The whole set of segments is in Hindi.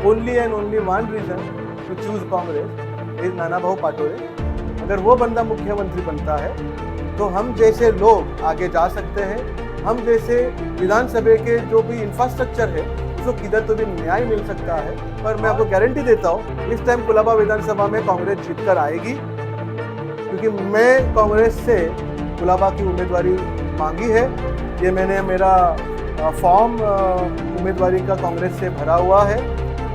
only and only one reason to choose Congress is नाना भाऊ पाटोले। अगर वो बंदा मुख्यमंत्री बनता है तो हम जैसे लोग आगे जा सकते हैं, हम जैसे विधानसभा के जो भी इंफ्रास्ट्रक्चर है उसको किधर तो भी न्याय मिल सकता है। पर मैं आपको गारंटी देता हूँ इस टाइम कुलाबा विधानसभा में कांग्रेस जीतकर आएगी, क्योंकि मैं कांग्रेस से कुलाबा की उम्मीदवारी मांगी है। ये मैंने मेरा फॉर्म उम्मीदवारी का कांग्रेस से भरा हुआ है,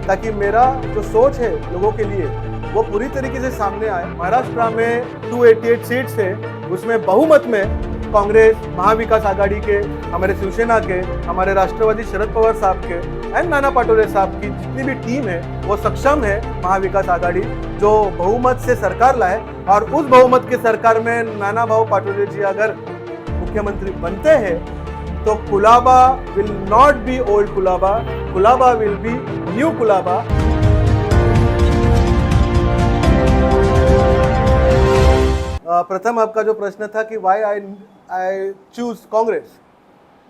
ताकि मेरा जो सोच है लोगों के लिए वो पूरी तरीके से सामने आए। महाराष्ट्र में 288 सीट्स है, उसमें बहुमत में कांग्रेस, महाविकास आघाड़ी के, हमारे शिवसेना के, हमारे राष्ट्रवादी शरद पवार साहब के एंड नाना पाटोले साहब की जितनी भी टीम है वो सक्षम है। महाविकास आघाड़ी जो बहुमत से सरकार लाए, और उस बहुमत के सरकार में नाना भाऊ पाटोले जी अगर मुख्यमंत्री बनते हैं तो Colaba will not be old Colaba, Colaba will be new Colaba. प्रथम आपका जो प्रश्न था कि why I choose Congress,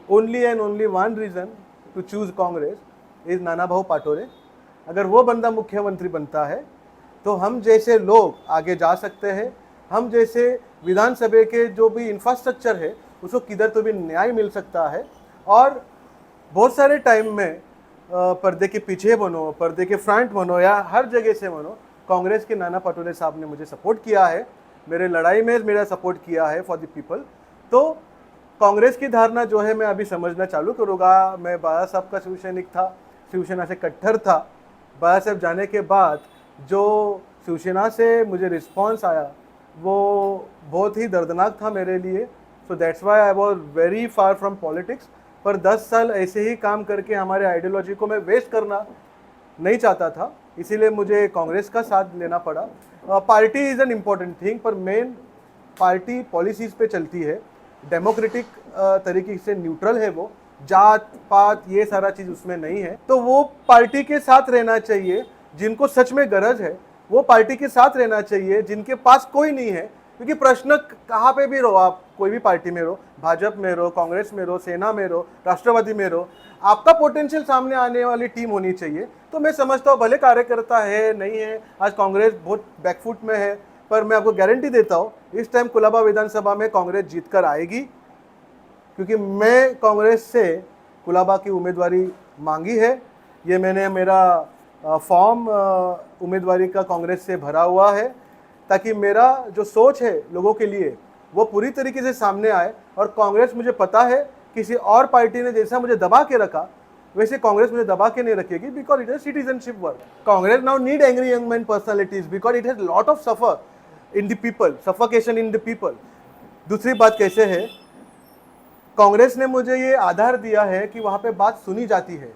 only and only one reason to choose Congress is Nana Bhau Patole. अगर वो बंदा मुख्यमंत्री बनता है तो हम जैसे लोग आगे जा सकते हैं, हम जैसे विधानसभा के जो भी इंफ्रास्ट्रक्चर है उसको किधर तो भी न्याय मिल सकता है। और बहुत सारे टाइम में पर्दे के पीछे बनो, पर्दे के फ्रंट बनो या हर जगह से बनो, कांग्रेस के नाना पाटोले साहब ने मुझे सपोर्ट किया है, मेरे लड़ाई में मेरा सपोर्ट किया है फॉर द पीपल। तो कांग्रेस की धारणा जो है मैं अभी समझना चालू करूँगा। मैं बाला साहब का शिवसैनिक था, शिवसेना से कट्टर था। बाला साहब जाने के बाद जो शिवसेना से मुझे रिस्पॉन्स आया वो बहुत ही दर्दनाक था मेरे लिए। So that's why I was very far from politics. पर 10 साल ऐसे ही काम करके हमारे आइडियोलॉजी को मैं वेस्ट करना नहीं चाहता था, इसीलिए मुझे कांग्रेस का साथ लेना पड़ा। Party is an important thing, पर मेन पार्टी पॉलिसीज़ पे चलती है, डेमोक्रेटिक तरीके से न्यूट्रल है वो, जात पात ये सारा चीज़ उसमें नहीं है। तो वो पार्टी के साथ रहना चाहिए जिनको सच में गरज है, वो पार्टी के साथ रहना चाहिए जिनके पास कोई नहीं है। क्योंकि प्रश्न कहाँ पे भी रहो, आप कोई भी पार्टी में रहो, भाजपा में रहो, कांग्रेस में रहो, सेना में रहो, राष्ट्रवादी में रहो, आपका पोटेंशियल सामने आने वाली टीम होनी चाहिए। तो मैं समझता हूँ भले कार्यकर्ता है नहीं है, आज कांग्रेस बहुत बैकफुट में है, पर मैं आपको गारंटी देता हूँ इस टाइम कुलाबा विधानसभा में कांग्रेस जीतकर आएगी, क्योंकि मैं कांग्रेस से कुलाबा की उम्मीदवारी मांगी है। ये मैंने मेरा फॉर्म उम्मीदवारी का कांग्रेस से भरा हुआ है, ताकि मेरा जो सोच है लोगों के लिए वो पूरी तरीके से सामने आए। और कांग्रेस, मुझे पता है किसी और पार्टी ने जैसा मुझे दबा के रखा वैसे कांग्रेस मुझे दबा के नहीं रखेगी, because it is citizenship work. Congress now need angry young man personalities because it has lot of suffer in the people, suffocation in the people. दूसरी बात कैसे है, कांग्रेस ने मुझे ये आधार दिया है कि वहाँ पे बात सुनी जाती है,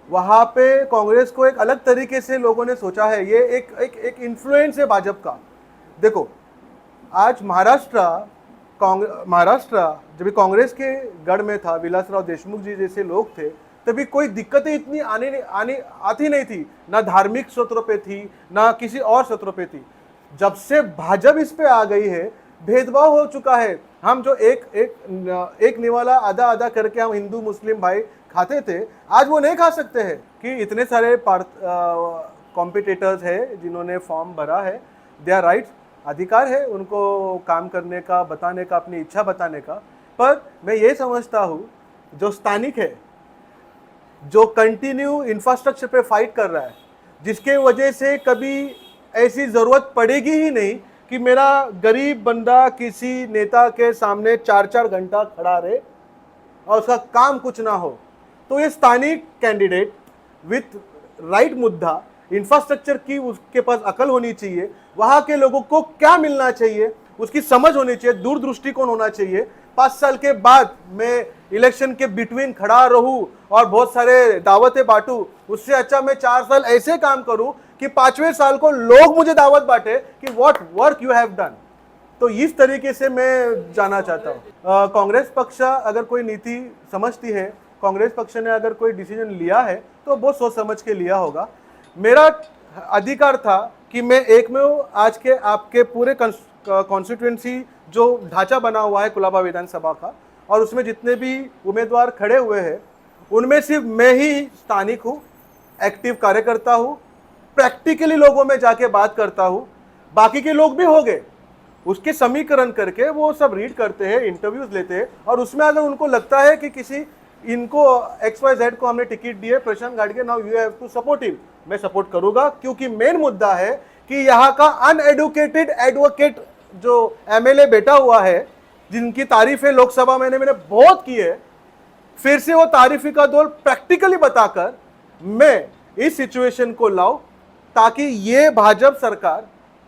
वहाँ पे कांग्रेस को एक अलग तरीके से लोगों ने सोचा है। ये एक इन्फ्लुएंस है भाजपा का। देखो आज महाराष्ट्र जब कांग्रेस के गढ़ में था, विलासराव देशमुख जी जैसे लोग थे, तभी कोई दिक्कतें इतनी आती नहीं थी, ना धार्मिक सूत्रों पे थी ना किसी और सूत्रों पे थी। जब से भाजपा इस पे आ गई है, भेदभाव हो चुका है। हम जो एक निवाला आधा आधा करके हम हिंदू मुस्लिम भाई खाते थे, आज वो नहीं खा सकते हैं। कि इतने सारे कॉम्पिटिटर्स हैं जिन्होंने फॉर्म भरा है, दे आर राइट्स, अधिकार है उनको काम करने का, बताने का, अपनी इच्छा बताने का। पर मैं ये समझता हूँ जो स्थानिक है, जो कंटिन्यू इंफ्रास्ट्रक्चर पे फाइट कर रहा है, जिसके वजह से कभी ऐसी ज़रूरत पड़ेगी ही नहीं कि मेरा गरीब बंदा किसी नेता के सामने 4-4 घंटा खड़ा रहे और उसका काम कुछ ना हो, तो ये स्थानिक कैंडिडेट विथ राइट मुद्दा, इंफ्रास्ट्रक्चर की उसके पास अकल होनी चाहिए, वहाँ के लोगों को क्या मिलना चाहिए उसकी समझ होनी चाहिए, दूरदृष्टिकोण होना चाहिए। 5 साल के बाद मैं इलेक्शन के बिटवीन खड़ा रहूं और बहुत सारे दावतें बांटूं, उससे अच्छा मैं 4 साल ऐसे काम करूं कि 5वें साल को लोग मुझे दावत बांटे कि what work you have done. तो इस तरीके से मैं जाना चाहता हूँ। कांग्रेस पक्ष अगर कोई नीति समझती है, कांग्रेस पक्ष ने अगर कोई डिसीजन लिया है तो बहुत सोच समझ के लिया होगा। मेरा अधिकार था कि मैं एक में आज के आपके पूरे कॉन्स्टिट्यूएंसी जो ढांचा बना हुआ है कुलाबा विधानसभा का, और उसमें जितने भी उम्मीदवार खड़े हुए हैं उनमें सिर्फ मैं ही स्थानिक हूँ, एक्टिव कार्यकर्ता हूँ, प्रैक्टिकली लोगों में जाके बात करता हूँ। बाकी के लोग भी हो गए, उसके समीकरण करके वो सब रीड करते हैं, इंटरव्यूज लेते हैं, और उसमें अगर उनको लगता है कि किसी इनको XYZ को हमने टिकट दी है, Prashant Gadge, now you have to support him, मैं सपोर्ट करूंगा। क्योंकि मेन मुद्दा है कि यहाँ का अनएडुकेटेड एडवोकेट जो MLA बैठा हुआ है, जिनकी तारीफें लोकसभा में मैंने बहुत की है, फिर से वो तारीफी का दौर प्रैक्टिकली बताकर मैं इस सिचुएशन को लाऊं ताकि ये भाजपा सरकार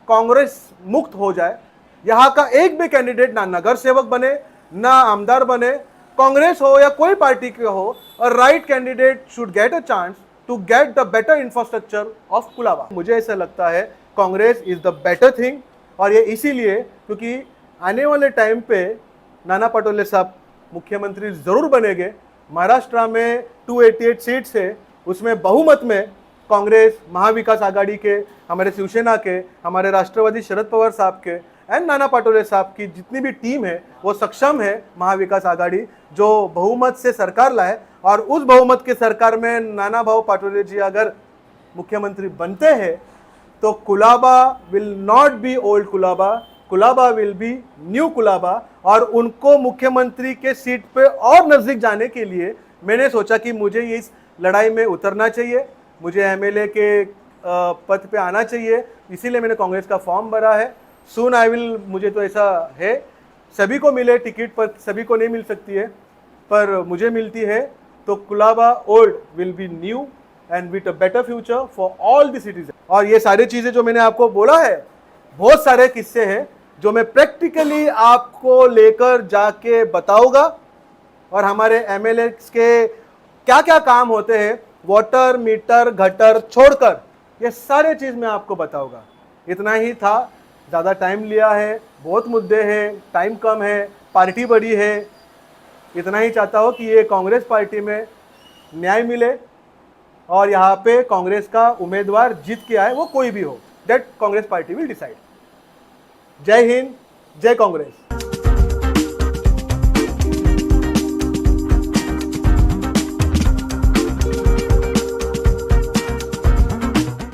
कांग्रेस मुक्त हो जाए। यहां का एक भी कैंडिडेट ना नगर सेवक बने, ना आमदार बने, कांग्रेस हो या कोई पार्टी के हो, a right candidate should get a chance to get the better infrastructure of Colaba. मुझे ऐसा लगता है Congress is the better thing, और ये इसीलिए क्योंकि आने वाले टाइम पे नाना पटोले साहब मुख्यमंत्री जरूर बनेंगे। महाराष्ट्र में 288 सीट्स है, उसमें बहुमत में कांग्रेस, महाविकास आघाड़ी के, हमारे शिवसेना के, हमारे राष्ट्रवादी शरद पवार साहब के एंड नाना पटोले साहब की जितनी भी टीम है वो सक्षम है, महाविकास आघाड़ी जो बहुमत से सरकार लाए। और उस बहुमत के सरकार में नाना भाऊ पाटोले जी अगर मुख्यमंत्री बनते हैं तो Colaba will not be old Colaba, Colaba will be new Colaba. और उनको मुख्यमंत्री के सीट पे और नजदीक जाने के लिए मैंने सोचा कि मुझे इस लड़ाई में उतरना चाहिए, मुझे MLA के पद पे आना चाहिए, इसीलिए मैंने कांग्रेस का फॉर्म भरा है। सून आई विल, मुझे तो ऐसा है, सभी को मिले टिकट पर, सभी को नहीं मिल सकती है, पर मुझे मिलती है तो Colaba old will be new and with a better future for all the citizen. और ये सारी चीजें जो मैंने आपको बोला है, बहुत सारे किस्से हैं जो मैं प्रैक्टिकली आपको लेकर जाके बताऊंगा, और हमारे MLA के क्या क्या काम होते हैं, वाटर मीटर गटर छोड़कर, ये सारे चीज मैं आपको बताऊंगा। इतना ही था, ज़्यादा टाइम लिया है, बहुत मुद्दे हैं, टाइम कम है, पार्टी बड़ी है। इतना ही चाहता हूँ कि ये कांग्रेस पार्टी में न्याय मिले और यहाँ पे कांग्रेस का उम्मीदवार जीत के आए, वो कोई भी हो, that Congress party will decide. जय हिंद, जय कांग्रेस।